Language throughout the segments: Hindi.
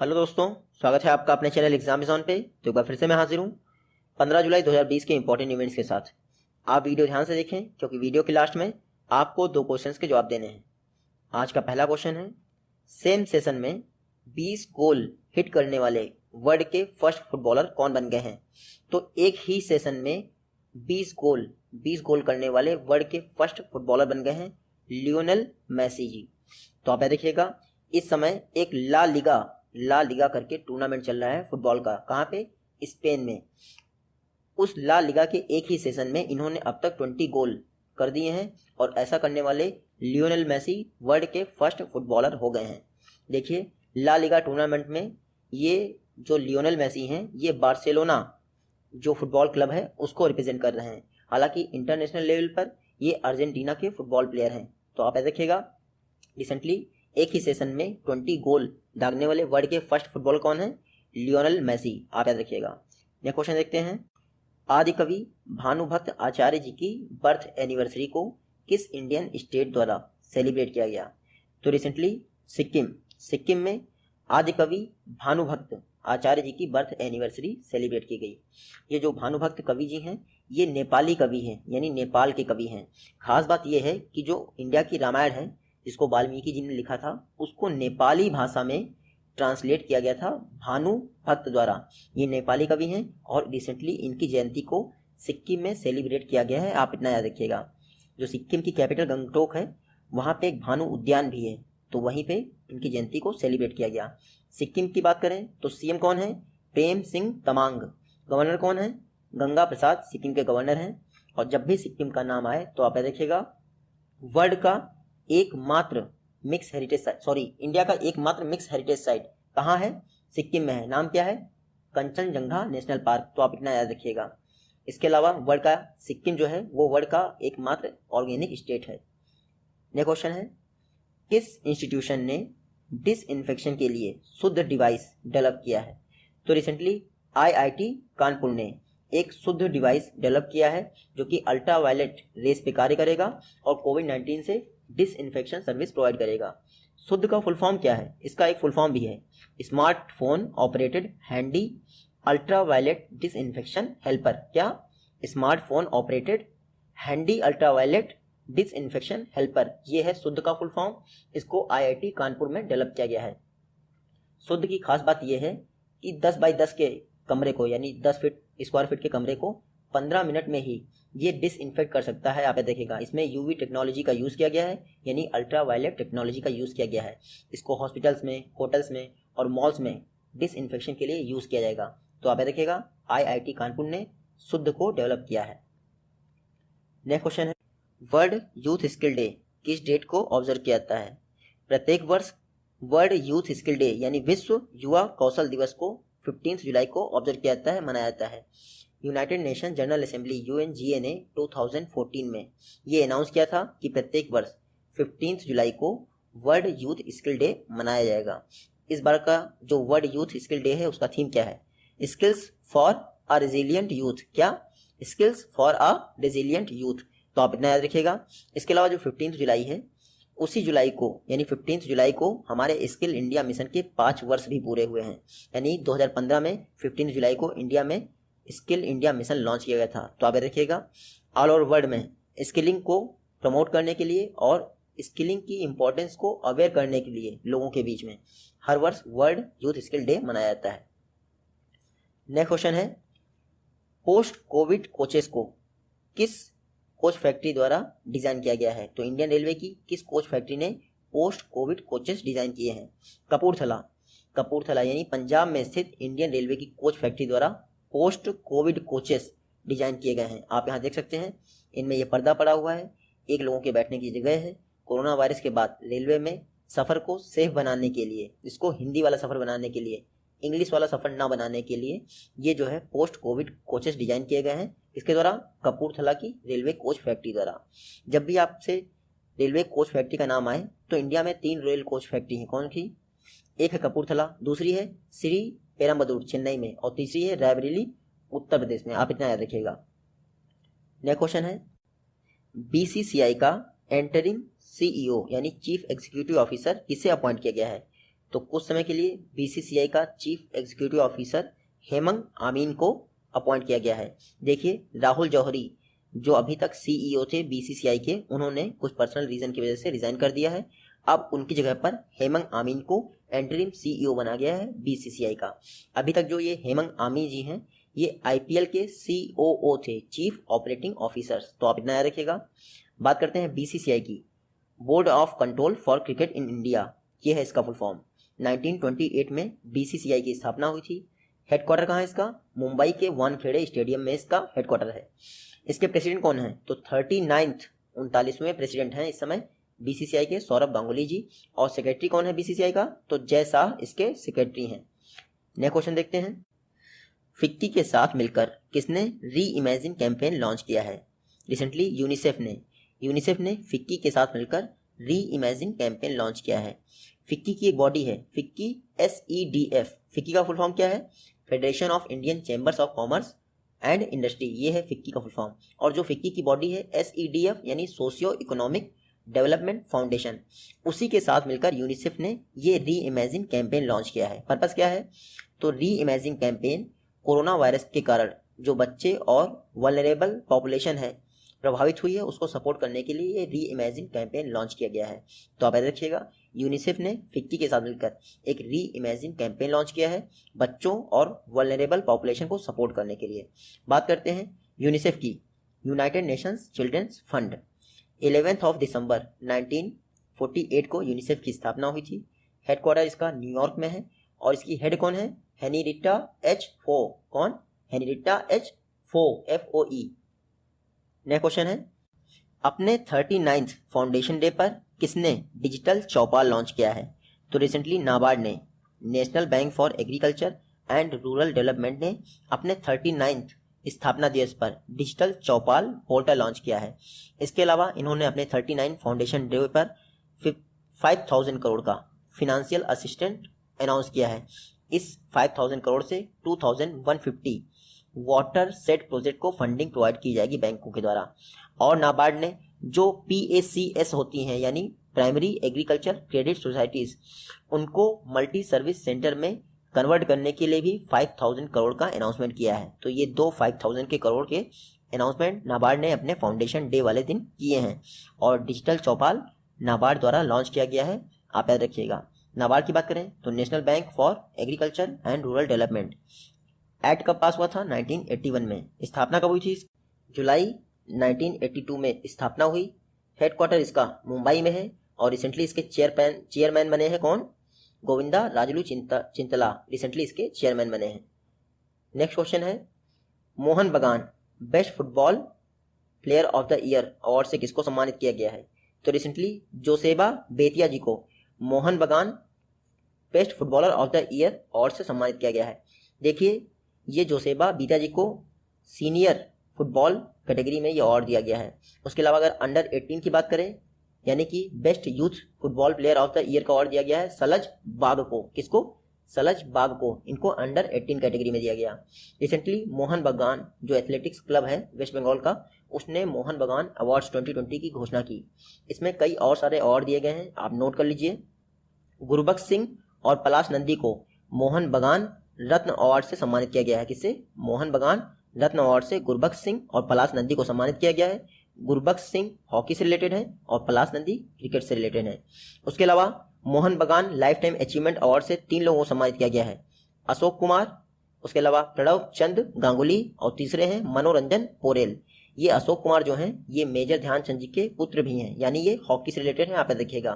हेलो दोस्तों, स्वागत है आपका अपने चैनल एग्जाम ऑन पे। तो एक बार फिर से मैं हाजिर हूँ 15 जुलाई 2020 के इंपॉर्टेंट इवेंट्स के साथ। आप वीडियो ध्यान से देखें क्योंकि वीडियो के लास्ट में आपको 2 क्वेश्चंस के जवाब देने हैं। आज का पहला क्वेश्चन है, सेम सेशन में 20 गोल हिट करने वाले वर्ल्ड के फर्स्ट फुटबॉलर कौन बन गए हैं? तो एक ही सेशन में 20 गोल करने वाले वर्ल्ड के फर्स्ट फुटबॉलर बन गए हैं लियोनेल मेसी जी। तो आप देखिएगा, इस समय एक ला लिगा करके टूर्नामेंट चल रहा है फुटबॉल का। कहाँ पे? स्पेन में। उस ला लिगा के एक ही सेशन में इन्होंने अब तक 20 गोल कर दिए हैं और ऐसा करने वाले लियोनेल मेसी वर्ल्ड के फर्स्ट फुटबॉलर हो गए हैं। देखिए, ला लिगा टूर्नामेंट में ये जो लियोनेल मेसी हैं ये बार्सिलोना जो फुटबॉल क्लब है उसको रिप्रेजेंट कर रहे हैं। हालांकि इंटरनेशनल लेवल पर ये अर्जेंटीना के फुटबॉल प्लेयर हैं। तो आप देखिएगा, रिसेंटली एक ही सेशन में 20 गोल दागने वाले वर्ल्ड के फर्स्ट फुटबॉलर कौन है? Lionel Messi. आप याद रखिएगा। यह क्वेश्चन देखते हैं, आदि कवि भानुभक्त आचार्य जी की बर्थ एनिवर्सरी को किस इंडियन स्टेट द्वारा सेलिब्रेट किया गया? तो रिसेंटली सिक्किम में आदि कवि भानुभक्त आचार्य जी की बर्थ एनिवर्सरी सेलिब्रेट की गई। ये जो भानुभक्त कवि जी हैं ये नेपाली कवि हैं, यानी नेपाल के कवि हैं। खास बात यह है कि जो इंडिया की रामायण है जिसको वाल्मीकि जी ने लिखा था उसको नेपाली भाषा में ट्रांसलेट किया गया था भानु भक्त द्वारा। ये नेपाली कवि हैं और रिसेंटली इनकी जयंती को सिक्किम में सेलिब्रेट किया गया है। आप इतना याद रखिएगा। जो सिक्किम की कैपिटल गंगटोक है वहाँ पे एक भानु उद्यान भी है, तो वहीं पे इनकी जयंती को सेलिब्रेट किया गया। सिक्किम की बात करें तो सीएम कौन है? प्रेम सिंह तमांग। गवर्नर कौन है? गंगा प्रसाद सिक्किम के गवर्नर हैं। और जब भी सिक्किम का नाम आए तो आप देखिएगा, वर्ल्ड का एकमात्र मिक्स हेरिटेज साइट, इंडिया का एकमात्र मिक्स हेरिटेज साइट कहाँ है? सिक्किम में है। नाम क्या है? Kanchenjunga national park. तो आप इतना याद रखिएगा। इसके अलावा वर्ल्ड का सिक्किम जो है वो वर्ल्ड का एकमात्र ऑर्गेनिक स्टेट है। नेक्स्ट क्वेश्चन है, किस इंस्टीट्यूशन ने डिसइंफेक्शन के लिए शुद्ध डिवाइस डेवलप किया है? तो रिसेंटली आईआईटी कानपुर ने एक शुद्ध डिवाइस डेवलप किया है जो कि अल्ट्रावायलेट रेस पे कार्य करेगा और कोविड-19 से डिसइंफेक्शन सर्विस प्रोवाइड करेगा। शुद्ध का फुल फॉर्म क्या है? इसका एक फुल फॉर्म भी है, smartphone operated handy ultraviolet disinfection helper. क्या? Smartphone operated handy ultraviolet disinfection helper, ये है शुद्ध का फुल फॉर्म। इसको आईआईटी कानपुर में डेवलप किया गया है। शुद्ध की खास बात यह है कि 10 बाई 10 के कमरे को, यानी 10 स्क्वायर फीट के कमरे को 15 मिनट में ही ये डिसइंफेक्ट कर सकता है। आप देखिएगा, इसमें यूवी टेक्नोलॉजी का यूज़ किया गया है, यानी अल्ट्रावायलेट टेक्नोलॉजी का यूज़ किया गया है। इसको हॉस्पिटल्स में, होटल्स में और मॉल्स में डिसइंफेक्शन के लिए यूज़ किया जाएगा। तो आप देखिएगा, आईआईटी कानपुर ने शुद्ध को डेवलप किया है। नेक्स्ट क्वेश्चन है, वर्ल्ड यूथ स्किल डे किस डेट को ऑब्जर्व किया जाता है? प्रत्येक वर्ष वर्ल्ड यूथ स्किल डे यानी विश्व युवा कौशल दिवस को 15 जुलाई को ऑब्जर्व किया जाता है, मनाया जाता है। United nation general assembly UNGA ने 2014 में ये अनाउंस किया था कि प्रत्येक वर्ष 15 जुलाई को वर्ल्ड यूथ स्किल डे मनाया जाएगा। इस बार का जो वर्ल्ड यूथ स्किल डे है उसका थीम क्या है? Skills for a resilient youth. क्या? Skills for a resilient youth. तो आप इतना याद रखिएगा। इसके अलावा जो 15 जुलाई है उसी जुलाई को, यानी 15 जुलाई को हमारे स्किल इंडिया मिशन के 5 वर्ष भी पूरे हुए हैं। यानी 2015 में 15 जुलाई को इंडिया में स्किल इंडिया मिशन लॉन्च किया गया था। तो आप देखिएगा, ऑल ओवर वर्ल्ड में स्किलिंग को प्रमोट करने के लिए और स्किलिंग की इंपॉर्टेंस को अवेयर करने के लिए लोगों के बीच में हर वर्ष वर्ल्ड यूथ स्किल डे मनाया जाता है। नेक्स्ट क्वेश्चन है, पोस्ट कोविड कोचेस को किस कोच फैक्ट्री द्वारा डिजाइन किया गया है? तो इंडियन रेलवे की किस कोच फैक्ट्री ने पोस्ट कोविड कोचेस डिजाइन किए हैं? कपूरथला यानी पंजाब में स्थित इंडियन रेलवे की कोच फैक्ट्री द्वारा पोस्ट कोविड कोचेस डिजाइन किए गए हैं। आप यहाँ देख सकते हैं, इनमें यह पर्दा पड़ा हुआ है, एक लोगों के बैठने की जगह है। कोरोना वायरस के बाद रेलवे में सफर को सेफ बनाने के लिए, इसको हिंदी वाला सफर बनाने के लिए, इंग्लिश वाला सफर ना बनाने के लिए ये जो है पोस्ट कोविड कोचेस डिजाइन किए गए हैं। इसके द्वारा कपूरथला की रेलवे कोच फैक्ट्री द्वारा। जब भी आपसे रेलवे कोच फैक्ट्री का नाम आए तो इंडिया में 3 रेल कोच फैक्ट्री हैं। कौन सी? एक है कपूरथला, दूसरी है श्री पेरम्बदूर चेन्नई में और तीसरी है रायबरेली उत्तर प्रदेश में। आप इतना याद रखिएगा। नेक्स्ट क्वेश्चन है, बीसीसीआई का एंटरिम सीईओ यानी चीफ एग्जीक्यूटिव ऑफिसर किसे अपॉइंट किया गया है? तो कुछ समय के लिए बीसीसीआई का चीफ एग्जीक्यूटिव ऑफिसर हेमंग आमीन को अपॉइंट किया गया है। देखिए, राहुल जौहरी जो अभी तक सीईओ थे बीसीसीआई के, उन्होंने कुछ पर्सनल रीजन की वजह से रिजाइन कर दिया है। अब उनकी जगह पर हेमंग आमीन को इंटरिम सीईओ बना गया है बीसीसीआई का। अभी तक जो ये हेमंग आमीन जी हैं, ये आईपीएल के सीओओ थे, चीफ ऑपरेटिंग ऑफिसर्स। तो आप इतना याद रखिएगा। बात करते हैं बीसीसीआई की। Board of control for cricket in India, ये है इसका फुल फॉर्म। 1928 में बीसीसीआई की स्थापना हुई थी। हेडक्वार्टर कहाँ है इसका? मुंबई के वानखेड़े स्टेडियम में इसका हेडक्वार्टर है। इसके प्रेसिडेंट कौन है? तो 39वें प्रेसिडेंट हैं इस समय बीसीसीआई के, सौरभ गांगुली जी। और सेक्रेटरी कौन है बीसीसीआई का? तो जय शाह इसके सेक्रेटरी हैं। नेक्स्ट क्वेश्चन देखते हैं। फिक्की के साथ मिलकर किसने री इमेजिन कैंपेन लॉन्च किया है? रिसेंटली यूनिसेफ ने फिक्की के साथ मिलकर री इमेजिन कैंपेन लॉन्च किया है। फिक्की की एक बॉडी है, फिक्की SEDF। फिक्की का फुल फॉर्म क्या है? Federation of Indian chambers of commerce and industry, ये है फिक्की का फुल फॉर्म। और जो फिक्की की बॉडी है SEDF यानी सोशियो इकोनॉमिक डेवलपमेंट फाउंडेशन, उसी के साथ मिलकर यूनिसेफ ने ये री इमेजिन कैंपेन लॉन्च किया है। पर्पस क्या है? तो री इमेजिन कैंपेन कोरोना वायरस के कारण जो बच्चे और वल्नरेबल पॉपुलेशन है प्रभावित हुई है, उसको सपोर्ट करने के लिए ये री इमेजिन कैंपेन लॉन्च किया गया है। तो आप याद रखिएगा, यूनिसेफ ने फिक्की के साथ मिलकर एक री इमेजिन कैंपेन लॉन्च किया है बच्चों और वल्नरेबल पॉपुलेशन को सपोर्ट करने के लिए। बात करते हैं यूनिसेफ की। यूनाइटेड नेशंस चिल्ड्रंस फंड, 11 दिसंबर 1948 को यूनिसेफ की स्थापना हुई थी। हेडक्वार्टर इसका न्यूयॉर्क में है और इसकी हेड कौन है? Henrietta H. फो। कौन? Henrietta H. फो, FOE। नेक्स्ट क्वेश्चन है, अपने 39th फाउंडेशन डे पर किसने डिजिटल चौपाल लॉन्च किया है? तो रिसेंटली नाबार्ड ने, national bank for agriculture and rural development ने अपने 39th स्थापना दिवस पर डिजिटल चौपाल पोर्टल लॉन्च किया है। इसके अलावा इन्होंने अपने 39 फाउंडेशन डे पर 5,000 करोड़ का फिनेंशियल असिस्टेंट अनाउंस किया है। इस 5,000 करोड़ से 2,150 वाटर सेट प्रोजेक्ट को फंडिंग प्रोवाइड की जाएगी बैंकों के द्वारा। और नाबार्ड ने जो PACS होती हैं यानी प्राइमरी एग्रीकल्चर क्रेडिट सोसाइटीज, उनको मल्टी सर्विस सेंटर में कन्वर्ट करने के लिए भी 5,000 करोड़ का अनाउंसमेंट किया है। तो ये दो 5,000 के करोड़ के अनाउंसमेंट नाबार्ड ने अपने फाउंडेशन डे वाले दिन किए हैं। और डिजिटल चौपाल नाबार्ड द्वारा लॉन्च किया गया है, आप याद रखिएगा। नाबार्ड की बात करें तो national bank for agriculture and rural development act कब पास हुआ था? 1981 में। स्थापना कब हुई थी? जुलाई 1982 में स्थापना हुई। हेडक्वार्टर इसका मुंबई में है और रिसेंटली इसके चेयरमैन बने हैं कौन? गोविंदा राजुलू चिंतला रिसेंटली इसके चेयरमैन बने हैं। नेक्स्ट क्वेश्चन है, मोहन बगान best football player of the year award से किसको सम्मानित किया गया है? तो रिसेंटली जोसेबा बेतिया जी को मोहन बगान best footballer of the year award से सम्मानित किया गया है। देखिए, ये जोसेबा बेतिया जी को सीनियर फुटबॉल कैटेगरी में ये अवार्ड दिया गया है। उसके अलावा अगर अंडर 18 की बात करें, यानी कि best youth football player of the year का अवार्ड दिया गया है सलज बाग को। किसको? सलज बाग को। इनको अंडर 18 कैटेगरी में दिया गया। रिसेंटली मोहन बगान जो एथलेटिक्स क्लब है वेस्ट बंगाल का, उसने मोहन बगान अवार्ड्स 2020 की घोषणा की। इसमें कई और सारे अवार्ड दिए गए हैं, आप नोट कर लीजिए। गुरबख्श सिंह और पलाश नंदी को मोहन बगान रत्न अवार्ड से सम्मानित किया गया है। किससे? मोहन बगान रत्न अवार्ड से गुरबख्श सिंह और पलाश नंदी को सम्मानित किया गया है। गुरबख्श सिंह हॉकी से रिलेटेड है और पलाश नंदी क्रिकेट से रिलेटेड है। उसके अलावा मोहन बगान लाइफ टाइम अचीवमेंट अवार्ड से 3 लोगों को सम्मानित किया गया है, अशोक कुमार, उसके अलावा प्रणव चंद गांगुली और तीसरे हैं मनोरंजन पोरेल। ये अशोक कुमार जो हैं ये मेजर ध्यानचंद जी के पुत्र भी हैं, यानी ये हॉकी से रिलेटेड हैं, आप याद रखिएगा।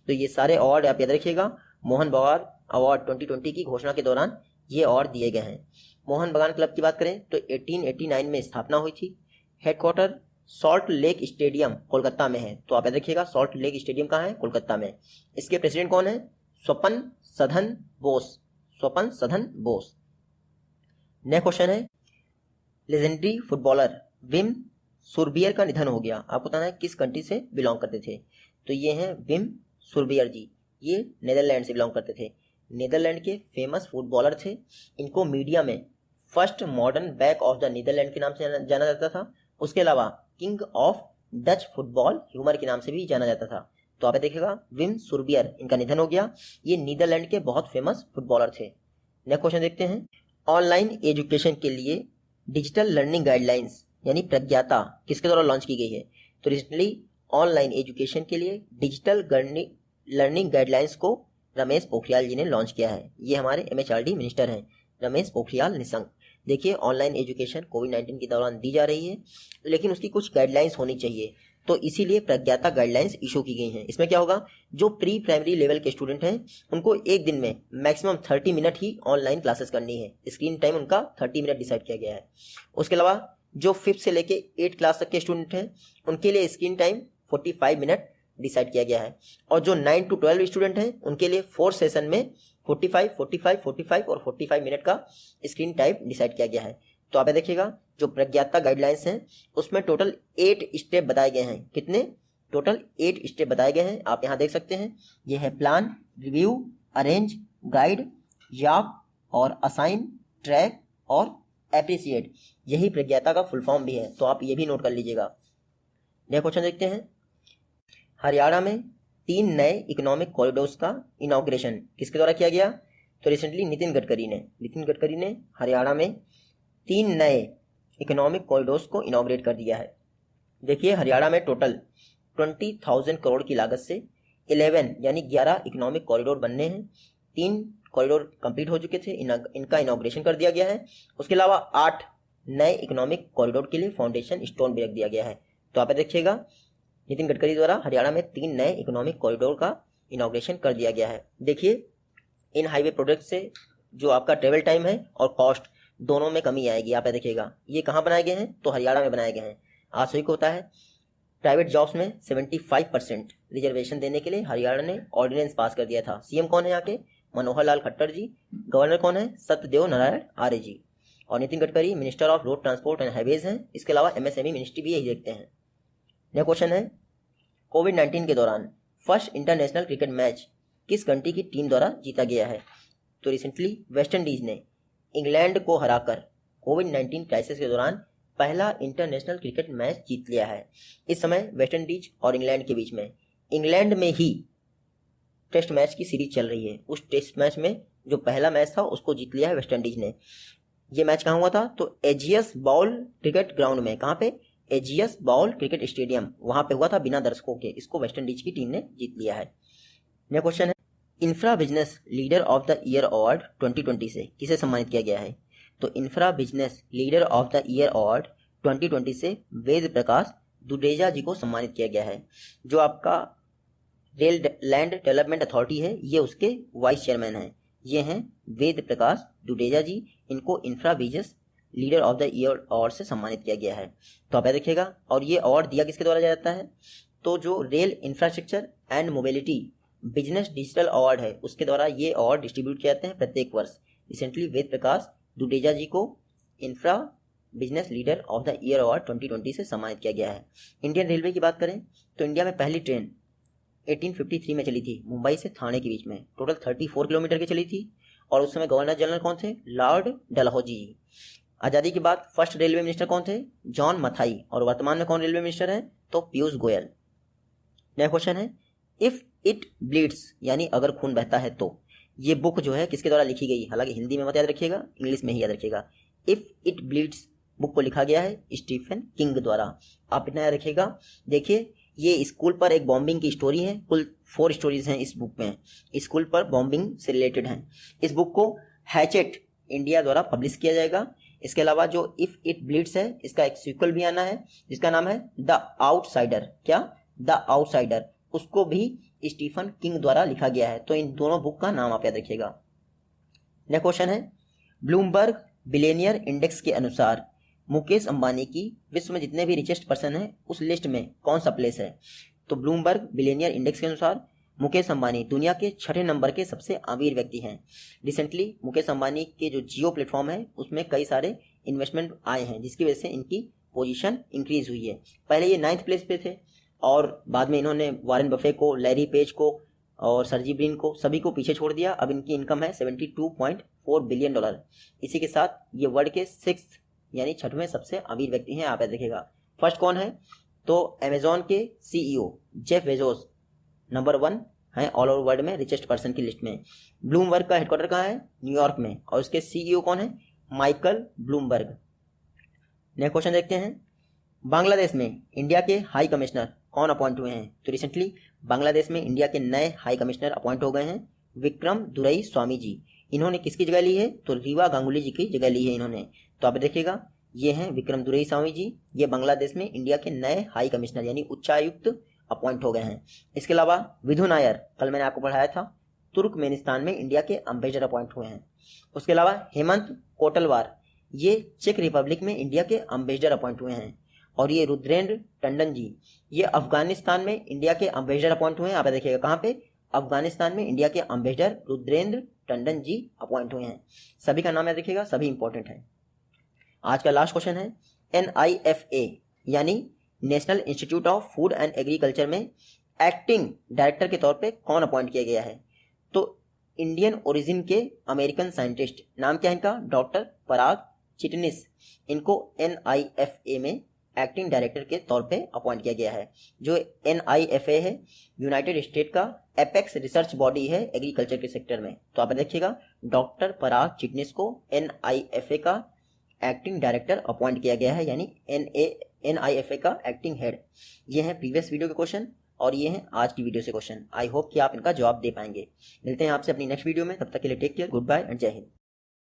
तो ये सारे अवार्ड आप याद रखिएगा। मोहन बगान अवार्ड 2020 की घोषणा के दौरान ये अवार्ड दिए गए हैं। मोहन बगान क्लब की बात करें तो 1889 में स्थापना हुई थी। Headquarter salt lake stadium Kolkata में है। तो आप याद रखिएगा, सॉल्ट लेक स्टेडियम कहाँ है? कोलकाता में। इसके प्रेसिडेंट कौन है? स्वपन सधन बोस। स्वपन सधन बोस। नेक्स्ट क्वेश्चन है, लेजेंडरी फुटबॉलर विम सुरबियर का निधन हो गया। आपको बताना है किस कंट्री से बिलोंग करते थे। तो ये हैं विम सुरबियर जी, ये नीदरलैंड से बिलोंग करते थे। नीदरलैंड के फेमस फुटबॉलर थे। इनको मीडिया में first modern back of the Netherlands के नाम से जाना जाता था। उसके अलावा king of Dutch football humour के नाम से भी जाना जाता था। तो आप देखिएगा विम सुरबियर, इनका निधन हो गया। ये नीदरलैंड के बहुत फेमस फुटबॉलर थे। नेक्स्ट क्वेश्चन देखते हैं, ऑनलाइन एजुकेशन के लिए डिजिटल लर्निंग गाइडलाइंस यानी प्रज्ञाता किसके द्वारा लॉन्च की गई है? तो रिसेंटली ऑनलाइन एजुकेशन के लिए डिजिटल लर्निंग गाइडलाइंस को रमेश पोखरियाल जी ने लॉन्च किया है। ये हमारे MHRD मिनिस्टर हैं, रमेश पोखरियाल निशंक। देखिए, ऑनलाइन एजुकेशन कोविड-19 के दौरान दी जा रही है, लेकिन उसकी कुछ गाइडलाइंस होनी चाहिए, तो इसीलिए प्रज्ञाता गाइडलाइंस इशू की गई हैं। इसमें क्या होगा, जो प्री प्राइमरी लेवल के स्टूडेंट हैं उनको एक दिन में मैक्सिमम 30 मिनट ही ऑनलाइन क्लासेस करनी है। स्क्रीन टाइम उनका 30 मिनट डिसाइड किया गया है। उसके अलावा जो 5th से लेके 8 क्लास तक के स्टूडेंट हैं उनके लिए स्क्रीन टाइम 45 मिनट डिसाइड किया गया है, और जो 9 to 12 स्टूडेंट हैं उनके लिए 4 सेशन में 45, 45, 45 और 45 मिनट का स्क्रीन टाइम डिसाइड किया गया है। तो आप देखिएगा, जो प्रज्ञाता गाइडलाइंस हैं उसमें टोटल 8 स्टेप बताए गए हैं। कितने? टोटल 8 स्टेप बताए गए हैं। आप यहाँ देख सकते हैं, ये है प्लान, रिव्यू, अरेंज, गाइड, याप और असाइन, ट्रैक और एप्रिसिएट। यही प्रज्ञाता का फुल फॉर्म भी है, तो आप ये भी नोट कर लीजिएगा। नेक्स्ट क्वेश्चन देखते हैं, हरियाणा में 3 नए इकोनॉमिक कॉरिडोर्स का इनॉग्रेशन किसके द्वारा किया गया? तो रिसेंटली नितिन गडकरी ने हरियाणा में 3 नए इकोनॉमिक कॉरिडोर्स को इनॉग्रेट कर दिया है। देखिए, हरियाणा में टोटल 20,000 करोड़ की लागत से 11 यानी 11 इकोनॉमिक कॉरिडोर बनने हैं। 3 कॉरिडोर कंप्लीट हो चुके थे, इनका इनॉग्रेशन कर दिया गया है। उसके अलावा 8 नए इकोनॉमिक कॉरिडोर के लिए फाउंडेशन स्टोन भी रख दिया गया है। तो आप देखिएगा, नितिन गडकरी द्वारा हरियाणा में 3 नए इकोनॉमिक कॉरिडोर का इनॉग्रेशन कर दिया गया है। देखिए, इन हाईवे प्रोजेक्ट से जो आपका ट्रेवल टाइम है और कॉस्ट दोनों में कमी आएगी। आप देखिएगा, ये कहाँ बनाए गए हैं? तो हरियाणा में बनाए गए हैं। आज सभी को होता है, प्राइवेट जॉब्स में 75% रिजर्वेशन देने के लिए हरियाणा ने ऑर्डिनेंस पास कर दिया था। सीएम कौन है यहाँ के? मनोहर लाल खट्टर जी। गवर्नर कौन है? सत्यदेव नारायण आर्य जी। और Nitin Gadkari minister of road transport and highways हैं। इसके अलावा MSME मिनिस्ट्री भी यही देखते हैं। नेक्स्ट क्वेश्चन है, कोविड-19 के दौरान फर्स्ट इंटरनेशनल क्रिकेट मैच किस कंट्री की टीम द्वारा जीता गया है? तो रिसेंटली वेस्ट इंडीज ने इंग्लैंड को हराकर कोविड-19 क्राइसिस के दौरान पहला इंटरनेशनल क्रिकेट मैच जीत लिया है। इस समय वेस्ट इंडीज और इंग्लैंड के बीच में इंग्लैंड में ही टेस्ट मैच की सीरीज चल रही है। उस टेस्ट मैच में जो पहला मैच था उसको जीत लिया है वेस्ट इंडीज ने। ये मैच कहाँ हुआ था? तो एजीएस बाउल क्रिकेट ग्राउंड में। कहाँ पे? एजीएस बाउल क्रिकेट स्टेडियम, वहां पे हुआ था बिना दर्शकों के। इसको वेस्ट इंडीज की टीम ने जीत लिया है। नेक्स्ट क्वेश्चन है, infra business leader of the year award 2020 से किसे सम्मानित किया गया है? तो infra business leader of the year award 2020 से वेद प्रकाश दुडेजा जी को सम्मानित किया गया है। जो आपका रेल लैंड डेवलपमेंट अथॉरिटी है, ये उसके वाइस चेयरमैन हैं। ये हैं वेद प्रकाश दुडेजा जी। इनको infra business leader of the year award से सम्मानित किया गया है। तो आप देखिएगा, और ये अवार्ड दिया किसके द्वारा जाता है? तो जो rail infrastructure and mobility business digital award है, उसके द्वारा ये अवार्ड डिस्ट्रीब्यूट किए जाते हैं प्रत्येक वर्ष। रिसेंटली वेद प्रकाश दुडेजा जी को infra business leader of the year award 2020 से सम्मानित किया गया है। इंडियन रेलवे की बात करें तो इंडिया में पहली ट्रेन 1853 में चली थी, मुंबई से थाने के बीच में। टोटल 34 किलोमीटर की चली थी, और उस समय गवर्नर जनरल कौन थे? लॉर्ड डलहौजी जी। आज़ादी के बाद फर्स्ट रेलवे मिनिस्टर कौन थे? जॉन मथाई। और वर्तमान में कौन रेलवे मिनिस्टर है? तो पीयूष गोयल। नेक्स्ट क्वेश्चन है, इफ इट ब्लीड्स यानी अगर खून बहता है तो। ये बुक जो है किसके द्वारा लिखी गई? हालांकि हिंदी में मत याद रखिएगा, इंग्लिश में ही याद रखिएगा। इफ इट ब्लीड्स बुक को लिखा गया है स्टीफन किंग द्वारा। आप इतना याद रखिएगा। देखिए, ये स्कूल पर एक बॉम्बिंग की स्टोरी है। कुल 4 स्टोरीज हैं इस बुक में, स्कूल पर बॉम्बिंग से रिलेटेड हैं। इस बुक को हैचेट इंडिया द्वारा पब्लिश किया जाएगा। इसके अलावा जो इफ इट ब्लीड्स है, इसका एक सीक्वल भी आना है जिसका नाम है द आउटसाइडर। क्या? The outsider. उसको भी स्टीफन किंग द्वारा लिखा गया है। तो इन दोनों बुक का नाम आप याद रखिएगा। नेक्स्ट क्वेश्चन है, ब्लूमबर्ग बिलियनियर इंडेक्स के अनुसार मुकेश अंबानी की विश्व में जितने भी रिचेस्ट पर्सन हैं उस लिस्ट में कौन सा प्लेस है? तो ब्लूमबर्ग बिलियनियर इंडेक्स के अनुसार मुकेश अंबानी दुनिया के 6ठे नंबर के सबसे अमीर व्यक्ति हैं। रिसेंटली मुकेश अंबानी के जो जियो प्लेटफॉर्म है उसमें कई सारे इन्वेस्टमेंट आए हैं, जिसकी वजह से इनकी पोजीशन इंक्रीज हुई है। पहले ये 9th प्लेस पे थे, और बाद में इन्होंने वारेन बफे को, लैरी पेज को और सर्जी ब्रिन को, सभी को पीछे छोड़ दिया। अब इनकी इनकम है $72.4 बिलियन। इसी के साथ ये वर्ल्ड के 6th यानी 6वें सबसे अमीर व्यक्ति हैं। आप याद रखिएगा। फर्स्ट कौन है? तो अमेजॉन के CEO जेफ बेजोस नंबर 1 है ऑल ओवर वर्ल्ड में रिचेस्ट पर्सन की लिस्ट में। ब्लूमबर्ग का हेडक्वार्टर कहाँ है? न्यूयॉर्क में, और उसके सीईओ कौन है? Michael Bloomberg. नेक्स्ट क्वेश्चन देखते हैं, बांग्लादेश में इंडिया के हाई कमिश्नर कौन अपॉइंट हुए हैं? तो रिसेंटली बांग्लादेश में इंडिया के नए हाई कमिश्नर अपॉइंट हो गए हैं विक्रम दुरई स्वामी जी। इन्होंने किसकी जगह ली है? तो रीवा गांगुली जी की जगह ली है इन्होंने। तो आप देखिएगा, ये हैं विक्रम दुरई स्वामी जी, ये बांग्लादेश में इंडिया के नए हाई कमिश्नर यानी उच्चायुक्त अपॉइंट हो गए हैं। इसके अलावा विधु नायर, कल मैंने आपको पढ़ाया था, तुर्कमेनिस्तान में इंडिया के अम्बेसडर अपॉइंट हुए हैं। उसके अलावा हेमंत कोटलवार, ये चेक रिपब्लिक में इंडिया के अम्बेसडर अपॉइंट हुए हैं। और ये रुद्रेंद्र टंडन जी, ये अफगानिस्तान में इंडिया के अम्बेसडर अपॉइंट हुए हैं। आप देखिएगा कहाँ पे? अफगानिस्तान में इंडिया के अम्बेसडर रुद्रेंद्र टंडन जी अपॉइंट हुए हैं। सभी का नाम याद रखिएगा, सभी इंपॉर्टेंट है। आज का लास्ट क्वेश्चन है, NIFA यानी national institute of food and agriculture में एक्टिंग डायरेक्टर के तौर पे कौन अपॉइंट किया गया है? तो इंडियन ओरिजिन के अमेरिकन साइंटिस्ट, नाम क्या है इनका? डॉक्टर पराग चिटनिस। इनको NIFA में एक्टिंग डायरेक्टर के तौर पे अपॉइंट किया गया है। जो NIFA है यूनाइटेड स्टेट का एपेक्स रिसर्च बॉडी है एग्रीकल्चर के सेक्टर में। तो आप देखिएगा, डॉक्टर पराग चिटनिस को NIFA का एक्टिंग डायरेक्टर अपॉइंट किया गया है, यानी NIFA का एक्टिंग हेड। ये हैं प्रीवियस वीडियो के क्वेश्चन और ये हैं आज की वीडियो से क्वेश्चन। आई होप कि आप इनका जवाब दे पाएंगे। मिलते हैं आपसे अपनी नेक्स्ट वीडियो में, तब तक के लिए take care, good bye and जय हिंद।